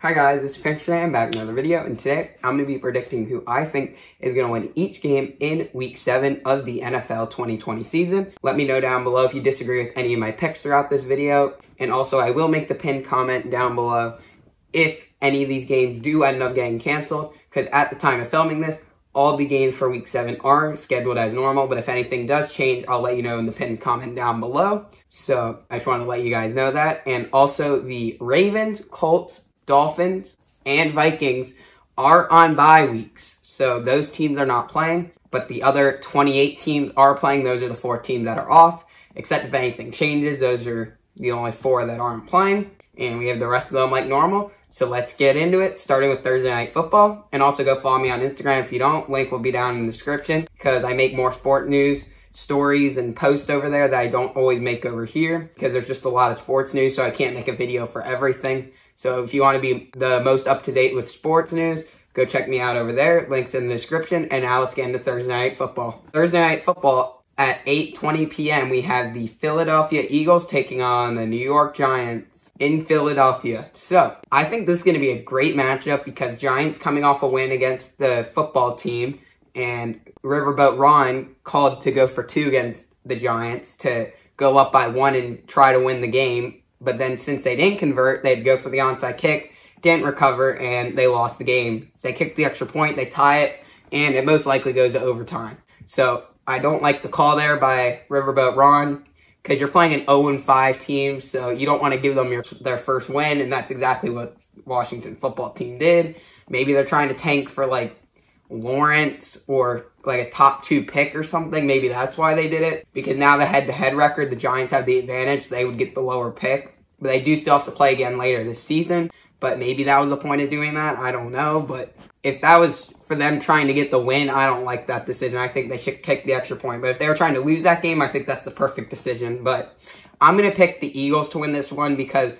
Hi guys, it's Panthers today. I'm back with another video, and today I'm going to be predicting who I think is going to win each game in Week 7 of the NFL 2020 season. Let me know down below if you disagree with any of my picks throughout this video, and also I will make the pinned comment down below if any of these games do end up getting canceled, because at the time of filming this, all the games for Week 7 are scheduled as normal, but if anything does change, I'll let you know in the pinned comment down below. So I just want to let you guys know that, and also the Ravens, Colts, Dolphins, and Vikings are on bye weeks. So those teams are not playing, but the other 28 teams are playing. Those are the 4 teams that are off, except if anything changes. Those are the only 4 that aren't playing, and we have the rest of them like normal. So let's get into it, starting with Thursday Night Football. And also go follow me on Instagram if you don't. Link will be down in the description, because I make more sport news stories and posts over there that I don't always make over here, because there's just a lot of sports news, so I can't make a video for everything. So if you want to be the most up-to-date with sports news, go check me out over there. Links in the description. And now let's get into Thursday Night Football. Thursday Night Football at 8:20 p.m. we have the Philadelphia Eagles taking on the New York Giants in Philadelphia. So I think this is going to be a great matchup, because Giants coming off a win against the football team, and Riverboat Ron called to go for 2 against the Giants to go up by 1 and try to win the game. But then since they didn't convert, they'd go for the onside kick, didn't recover, and they lost the game. They kicked the extra point, they tie it, and it most likely goes to overtime. So I don't like the call there by Riverboat Ron, because you're playing an 0-5 team, so you don't want to give them their first win, and that's exactly what Washington football team did. Maybe they're trying to tank for like Lawrence or like a top 2 pick or something. Maybe that's why they did it, because now the head-to-head record, the Giants have the advantage. They would get the lower pick, but they do still have to play again later this season. But maybe that was the point of doing that. I don't know, but if that was for them trying to get the win, I don't like that decision. I think they should kick the extra point. But if they were trying to lose that game, I think that's the perfect decision. But I'm going to pick the Eagles to win this one, because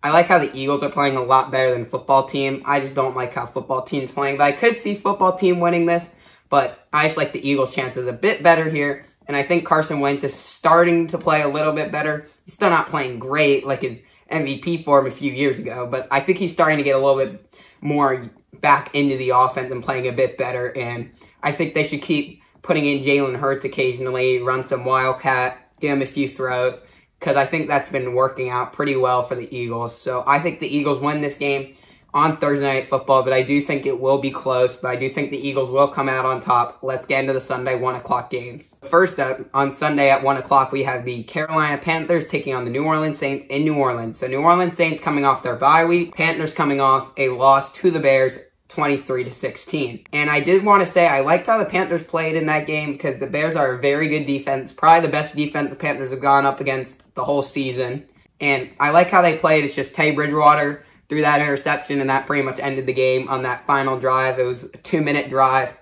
I like how the Eagles are playing a lot better than football team. I just don't like how football team's playing. But I could see football team winning this. But I just like the Eagles' chances a bit better here. And I think Carson Wentz is starting to play a little bit better. He's still not playing great like his MVP form a few years ago. But I think he's starting to get a little bit more back into the offense and playing a bit better. And I think they should keep putting in Jalen Hurts occasionally, run some wildcat, give him a few throws, because I think that's been working out pretty well for the Eagles. So I think the Eagles win this game on Thursday Night Football, but I do think it will be close, but I do think the Eagles will come out on top. Let's get into the Sunday 1 o'clock games. First up, on Sunday at 1 o'clock, we have the Carolina Panthers taking on the New Orleans Saints in New Orleans. So New Orleans Saints coming off their bye week, Panthers coming off a loss to the Bears, 23-16. And I did want to say I liked how the Panthers played in that game, because the Bears are a very good defense, probably the best defense the Panthers have gone up against the whole season. And I like how they played. It's just Teddy Bridgewater threw that interception, and that pretty much ended the game on that final drive. It was a 2-minute drive,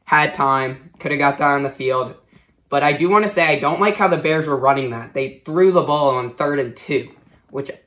had time, could have got down the field. But I do want to say I don't like how the Bears were running that. They threw the ball on 3rd and 2,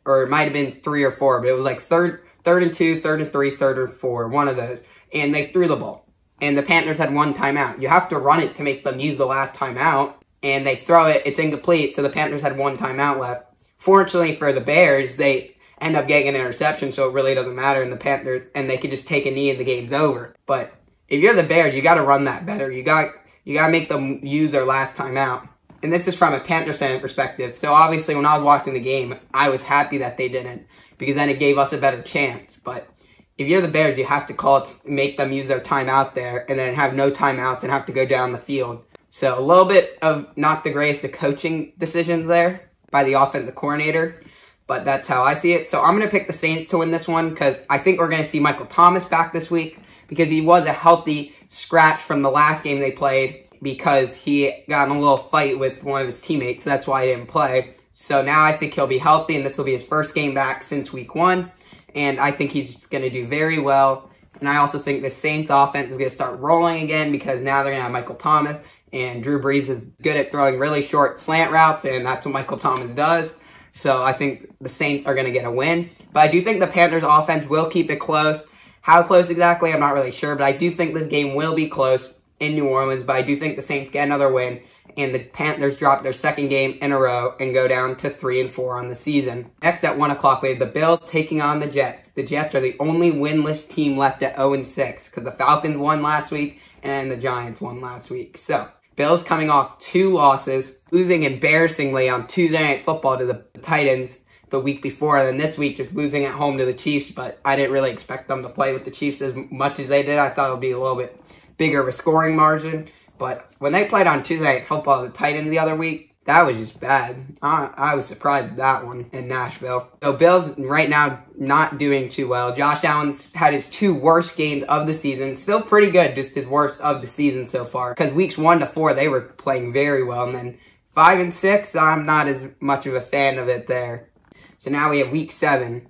or it might have been 3 or 4, but it was like third and 2, 3rd and 3, 3rd and 4, one of those. And they threw the ball. And the Panthers had 1 timeout. You have to run it to make them use the last timeout. And they throw it, it's incomplete, so the Panthers had 1 timeout left. Fortunately for the Bears, they end up getting an interception, so it really doesn't matter in the Panthers, and they can just take a knee and the game's over. But if you're the Bears, you got to run that better. You got to make them use their last timeout. And this is from a Panthers fan perspective. So obviously when I was watching the game, I was happy that they didn't, because then it gave us a better chance. But if you're the Bears, you have to call it, make them use their timeout there, and then have no timeouts and have to go down the field. So a little bit of not the greatest of coaching decisions there by the offensive coordinator, but that's how I see it. So I'm going to pick the Saints to win this one, because I think we're going to see Michael Thomas back this week, because he was a healthy scratch from the last game they played, because he got in a little fight with one of his teammates. So that's why he didn't play. So now I think he'll be healthy, and this will be his first game back since week 1. And I think he's going to do very well. And I also think the Saints offense is going to start rolling again, because now they're going to have Michael Thomas. And Drew Brees is good at throwing really short slant routes, and that's what Michael Thomas does. So I think the Saints are going to get a win. But I do think the Panthers offense will keep it close. How close exactly, I'm not really sure. But I do think this game will be close. in New Orleans, but I do think the Saints get another win, and the Panthers drop their second game in a row and go down to 3-4 on the season. Next at 1 o'clock, we have the Bills taking on the Jets. The Jets are the only winless team left at 0-6 because the Falcons won last week and the Giants won last week. So, Bills coming off 2 losses, losing embarrassingly on Tuesday Night Football to the Titans the week before, and then this week just losing at home to the Chiefs, but I didn't really expect them to play with the Chiefs as much as they did. I thought it would be a little bit bigger of a scoring margin, but when they played on Tuesday Night Football the Titans the other week, that was just bad. I was surprised at that one in Nashville. So Bills right now not doing too well. Josh Allen's had his 2 worst games of the season. Still pretty good, just his worst of the season so far. Because weeks 1 to 4, they were playing very well. And then 5 and 6, I'm not as much of a fan of it there. So now we have week 7.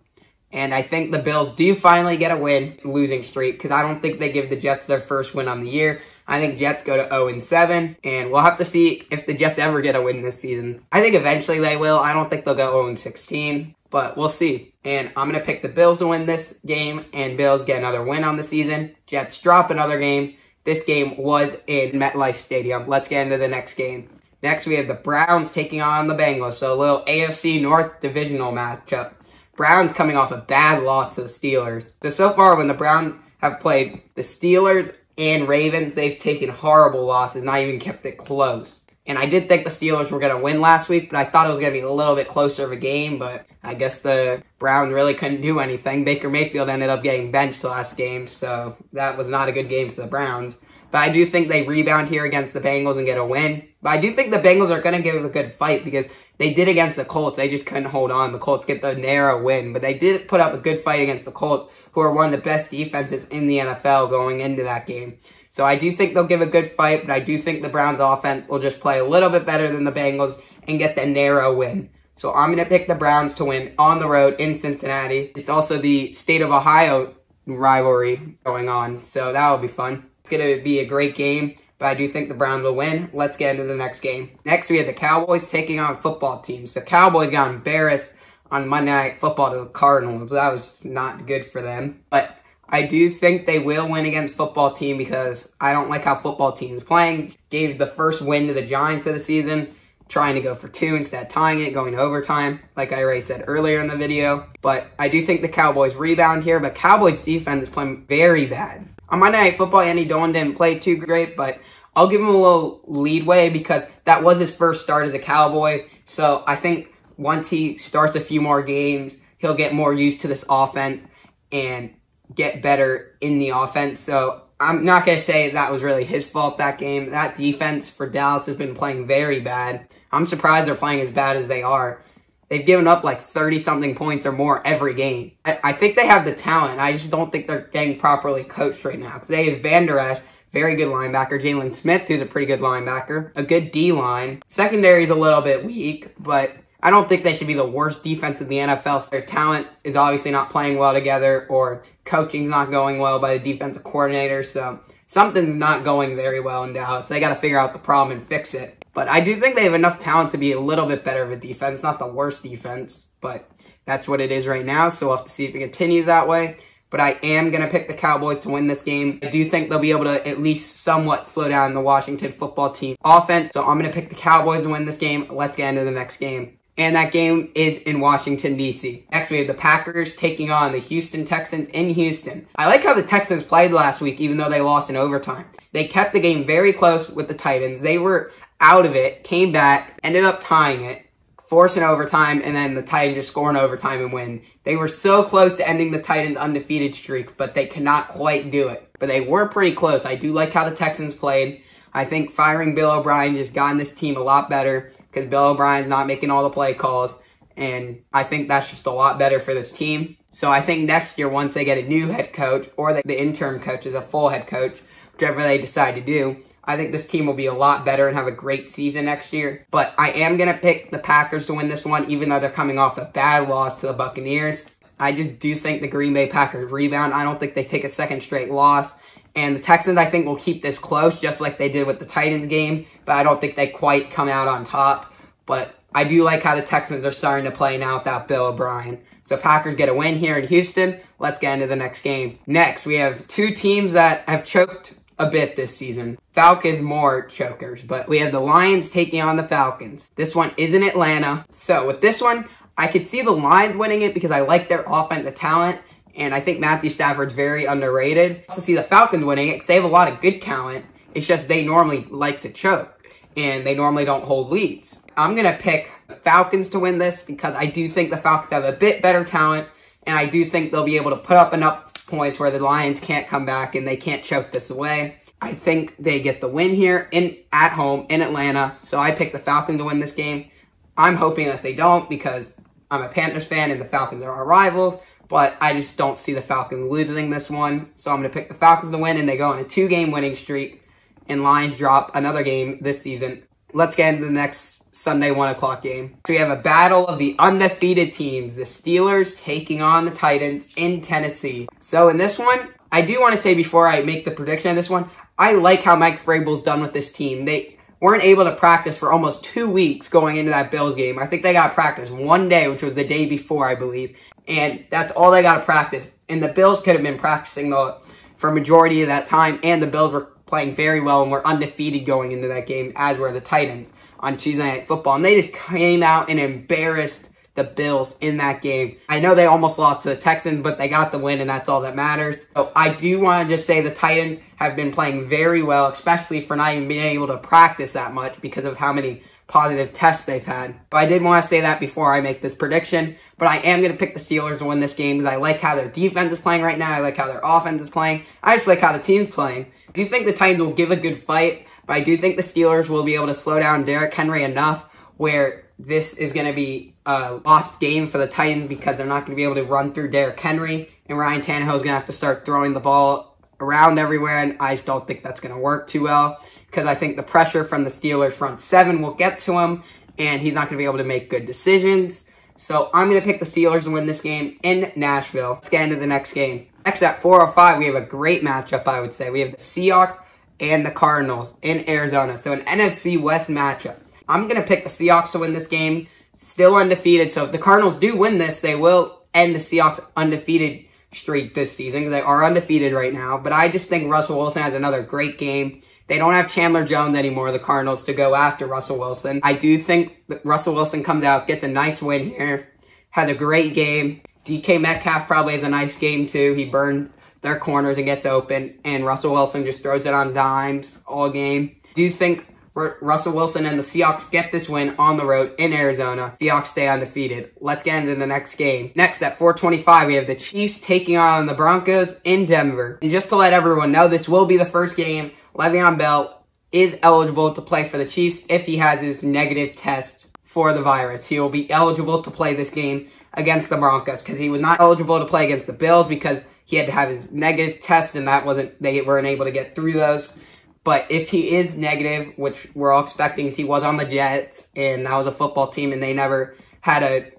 And I think the Bills do finally get a win, losing streak, because I don't think they give the Jets their first win on the year. I think Jets go to 0-7, and we'll have to see if the Jets ever get a win this season. I think eventually they will. I don't think they'll go 0-16, but we'll see. And I'm going to pick the Bills to win this game, and Bills get another win on the season. Jets drop another game. This game was in MetLife Stadium. Let's get into the next game. Next, we have the Browns taking on the Bengals, so a little AFC North divisional matchup. Browns coming off a bad loss to the Steelers. So far, when the Browns have played the Steelers and Ravens, they've taken horrible losses, not even kept it close. And I did think the Steelers were going to win last week, but I thought it was going to be a little bit closer of a game, but I guess the Browns really couldn't do anything. Baker Mayfield ended up getting benched last game, so that was not a good game for the Browns. But I do think they rebound here against the Bengals and get a win. But I do think the Bengals are going to give a good fight because they did against the Colts. They just couldn't hold on. The Colts get the narrow win. But they did put up a good fight against the Colts, who are one of the best defenses in the NFL going into that game. So I do think they'll give a good fight, but I do think the Browns offense will just play a little bit better than the Bengals and get the narrow win. So I'm going to pick the Browns to win on the road in Cincinnati. It's also the State of Ohio rivalry going on, so that will be fun. It's going to be a great game, but I do think the Browns will win. Let's get into the next game. Next, we have the Cowboys taking on football teams. The Cowboys got embarrassed on Monday Night Football to the Cardinals. That was just not good for them. But I do think they will win against football team because I don't like how football team is playing. Gave the first win to the Giants of the season, trying to go for 2 instead of tying it, going to overtime, like I already said earlier in the video. But I do think the Cowboys rebound here, but Cowboys defense is playing very bad. On Monday Night Football, Andy Dalton didn't play too great, but I'll give him a little leadway because that was his first start as a Cowboy. So I think once he starts a few more games, he'll get more used to this offense and get better in the offense. So I'm not going to say that was really his fault that game. That defense for Dallas has been playing very bad. I'm surprised they're playing as bad as they are. They've given up like 30-something points or more every game. I think they have the talent. I just don't think they're getting properly coached right now. Because they have Van Der Esch, very good linebacker. Jalen Smith, who's a pretty good linebacker. A good D-line. Secondary is a little bit weak, but I don't think they should be the worst defense in the NFL. So their talent is obviously not playing well together, or coaching's not going well by the defensive coordinator. So something's not going very well in Dallas. They got to figure out the problem and fix it. But I do think they have enough talent to be a little bit better of a defense. Not the worst defense, but that's what it is right now. So we'll have to see if it continues that way. But I am going to pick the Cowboys to win this game. I do think they'll be able to at least somewhat slow down the Washington football team offense. So I'm going to pick the Cowboys to win this game. Let's get into the next game. And that game is in Washington, D.C. Next, we have the Packers taking on the Houston Texans in Houston. I like how the Texans played last week, even though they lost in overtime. They kept the game very close with the Titans. They were out of it, came back, ended up tying it, forcing overtime, and then the Titans just score in overtime and win. They were so close to ending the Titans' undefeated streak, but they cannot quite do it. But they were pretty close. I do like how the Texans played. I think firing Bill O'Brien just gotten this team a lot better because Bill O'Brien's not making all the play calls, and I think that's just a lot better for this team. So I think next year, once they get a new head coach, or the interim coach is a full head coach, whichever they decide to do, I think this team will be a lot better and have a great season next year. But I am going to pick the Packers to win this one, even though they're coming off a bad loss to the Buccaneers. I just do think the Green Bay Packers rebound. I don't think they take a second straight loss. And the Texans, I think, will keep this close, just like they did with the Titans game. But I don't think they quite come out on top. But I do like how the Texans are starting to play now without Bill O'Brien. So Packers get a win here in Houston. Let's get into the next game. Next, we have two teams that have choked a bit this season. Falcons more chokers, but we have the Lions taking on the Falcons. This one is in Atlanta. So with this one, I could see the Lions winning it because I like their offensive talent, and I think Matthew Stafford's very underrated. I also see the Falcons winning it because they have a lot of good talent. It's just they normally like to choke, and they normally don't hold leads. I'm going to pick the Falcons to win this because I do think the Falcons have a bit better talent, and I do think they'll be able to put up enough points where the Lions can't come back and they can't choke this away. I think they get the win here at home in Atlanta, so I pick the Falcons to win this game. I'm hoping that they don't because I'm a Panthers fan and the Falcons are our rivals, but I just don't see the Falcons losing this one, so I'm going to pick the Falcons to win, and they go on a 2-game winning streak, and Lions drop another game this season. Let's get into the next Sunday 1 o'clock game. So we have a battle of the undefeated teams, the Steelers taking on the Titans in Tennessee. So in this one, I do want to say before I make the prediction of this one, I like how Mike Vrabel's done with this team. They weren't able to practice for almost 2 weeks going into that Bills game. I think they got to practice one day, which was the day before, I believe. And that's all they got to practice. And the Bills could have been practicing for a majority of that time, and the Bills were playing very well and were undefeated going into that game, as were the Titans on Tuesday Night Football. And they just came out and embarrassed the Bills in that game. I know they almost lost to the Texans, but they got the win, and that's all that matters. So I do want to just say the Titans have been playing very well, especially for not even being able to practice that much because of how many positive tests they've had. But I did want to say that before I make this prediction. But I am going to pick the Steelers to win this game because I like how their defense is playing right now. I like how their offense is playing. I just like how the team's playing. I do think the Titans will give a good fight, but I do think the Steelers will be able to slow down Derrick Henry enough where this is going to be a lost game for the Titans because they're not going to be able to run through Derrick Henry, and Ryan Tannehill is going to have to start throwing the ball around everywhere, and I just don't think that's going to work too well because I think the pressure from the Steelers front seven will get to him, and he's not going to be able to make good decisions. So I'm going to pick the Steelers to win this game in Nashville. Let's get into the next game. Next at 4:05, we have a great matchup, I would say. We have the Seahawks and the Cardinals in Arizona. So an NFC West matchup. I'm going to pick the Seahawks to win this game. Still undefeated. So if the Cardinals do win this, they will end the Seahawks' undefeated streak this season because they are undefeated right now. But I just think Russell Wilson has another great game. They don't have Chandler Jones anymore, the Cardinals, to go after Russell Wilson. I do think that Russell Wilson comes out, gets a nice win here, has a great game. DK Metcalf probably has a nice game too. He burned their corners and gets open, and Russell Wilson just throws it on dimes all game. Do you think Russell Wilson and the Seahawks get this win on the road in Arizona? Seahawks stay undefeated. Let's get into the next game. Next at 4:25, we have the Chiefs taking on the Broncos in Denver. And just to let everyone know, this will be the first game Le'Veon Bell is eligible to play for the Chiefs if he has his negative test for the virus. He will be eligible to play this game against the Broncos because he was not eligible to play against the Bills because he had to have his negative test and they weren't able to get through those. But if he is negative, which we're all expecting, he was on the Jets and that was a football team and they never had a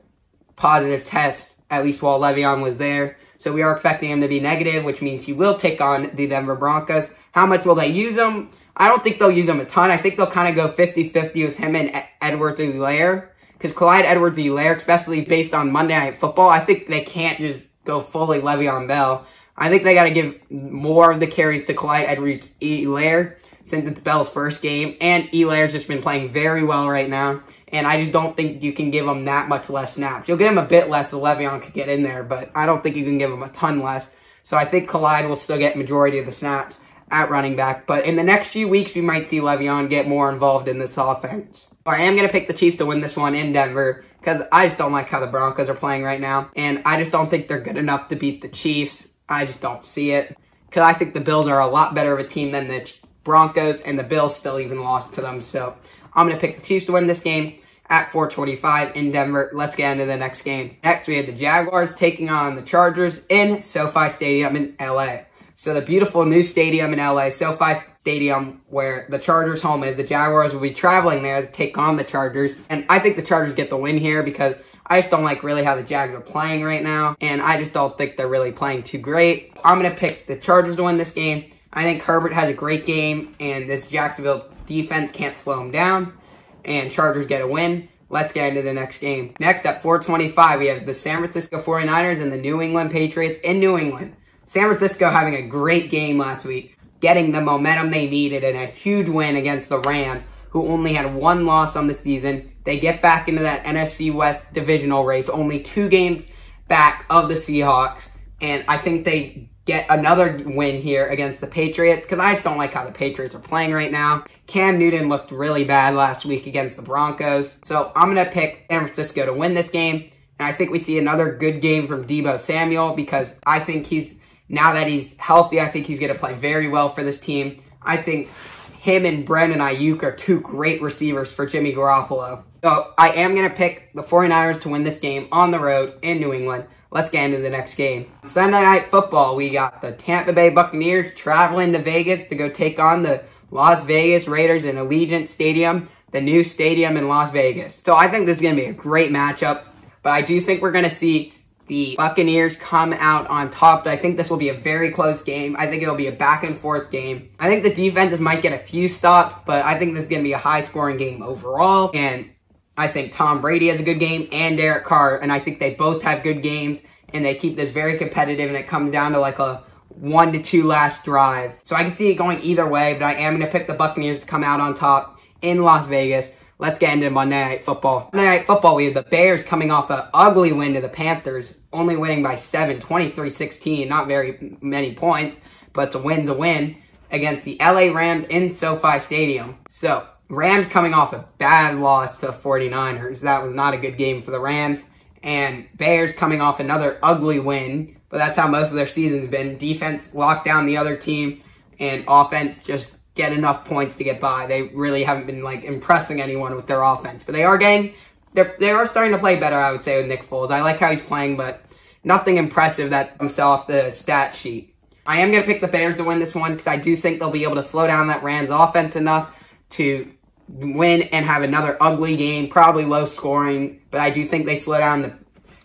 positive test, at least while Le'Veon was there. So we are expecting him to be negative, which means he will take on the Denver Broncos. How much will they use him? I don't think they'll use him a ton. I think they'll kind of go 50-50 with him and Edwards-Helaire. Because Clyde Edwards-Helaire, especially based on Monday Night Football, I think they can't just go fully Le'Veon Bell. I think they got to give more of the carries to Clyde Edwards-Helaire since it's Bell's first game. And Helaire's just been playing very well right now. And I just don't think you can give him that much less snaps. You'll give him a bit less so Le'Veon could get in there, but I don't think you can give him a ton less. So I think Clyde will still get majority of the snaps at running back. But in the next few weeks, we might see Le'Veon get more involved in this offense. I am going to pick the Chiefs to win this one in Denver because I just don't like how the Broncos are playing right now. And I just don't think they're good enough to beat the Chiefs. I just don't see it. Because I think the Bills are a lot better of a team than the Broncos, and the Bills still even lost to them. So I'm going to pick the Chiefs to win this game at 4:25 in Denver. Let's get into the next game. Next, we have the Jaguars taking on the Chargers in SoFi Stadium in LA. So the beautiful new stadium in LA, SoFi Stadium, where the Chargers' home is. The Jaguars will be traveling there to take on the Chargers. And I think the Chargers get the win here because I just don't like really how the Jags are playing right now. And I just don't think they're really playing too great. I'm going to pick the Chargers to win this game. I think Herbert has a great game, and this Jacksonville defense can't slow him down. And Chargers get a win. Let's get into the next game. Next, at 4:25, we have the San Francisco 49ers and the New England Patriots in New England. San Francisco having a great game last week. getting the momentum they needed in a huge win against the Rams, who only had one loss on the season. They get back into that NFC West divisional race, only 2 games back of the Seahawks. And I think they get another win here against the Patriots, because I just don't like how the Patriots are playing right now. Cam Newton looked really bad last week against the Broncos. So I'm going to pick San Francisco to win this game. And I think we see another good game from Deebo Samuel, because I think now that he's healthy, I think he's going to play very well for this team. I think him and Brandon Ayuk are 2 great receivers for Jimmy Garoppolo. So I am going to pick the 49ers to win this game on the road in New England. Let's get into the next game. Sunday Night Football, we got the Tampa Bay Buccaneers traveling to Vegas to go take on the Las Vegas Raiders in Allegiant Stadium, the new stadium in Las Vegas. So I think this is going to be a great matchup, but I do think we're going to see the Buccaneers come out on top. But I think this will be a very close game. I think it'll be a back-and-forth game. I think the defenses might get a few stops, but I think this is going to be a high-scoring game overall. And I think Tom Brady has a good game and Derek Carr, and I think they both have good games, and they keep this very competitive, and it comes down to like a 1-2 last drive. So I can see it going either way, but I am going to pick the Buccaneers to come out on top in Las Vegas. Let's get into Monday Night Football. Monday Night Football, we have the Bears coming off an ugly win to the Panthers, only winning by 7, 23-16, not very many points, but it's a win to win against the LA Rams in SoFi Stadium. So Rams coming off a bad loss to 49ers. That was not a good game for the Rams. And Bears coming off another ugly win. But that's how most of their season's been. Defense locked down the other team. And offense just get enough points to get by. They really haven't been like impressing anyone with their offense. But they are starting to play better, I would say, with Nick Foles. I like how he's playing, but nothing impressive that comes off the stat sheet. I am going to pick the Bears to win this one, because I do think they'll be able to slow down that Rams offense enough to win and have another ugly game, probably low scoring, but I do think they slow down the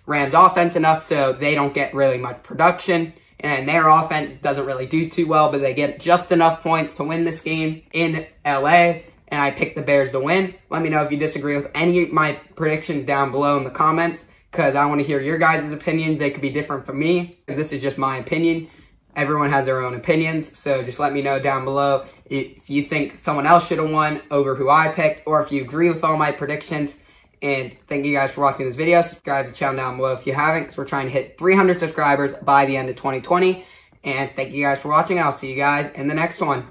Rams offense enough so they don't get really much production, and their offense doesn't really do too well, but they get just enough points to win this game in LA, and I picked the Bears to win. Let me know if you disagree with any of my predictions down below in the comments, because I want to hear your guys' opinions. They could be different from me, and this is just my opinion. Everyone has their own opinions, so just let me know down below if you think someone else should have won over who I picked, or if you agree with all my predictions. And thank you guys for watching this video. Subscribe to the channel down below if you haven't, because we're trying to hit 300 subscribers by the end of 2020. And thank you guys for watching. I'll see you guys in the next one.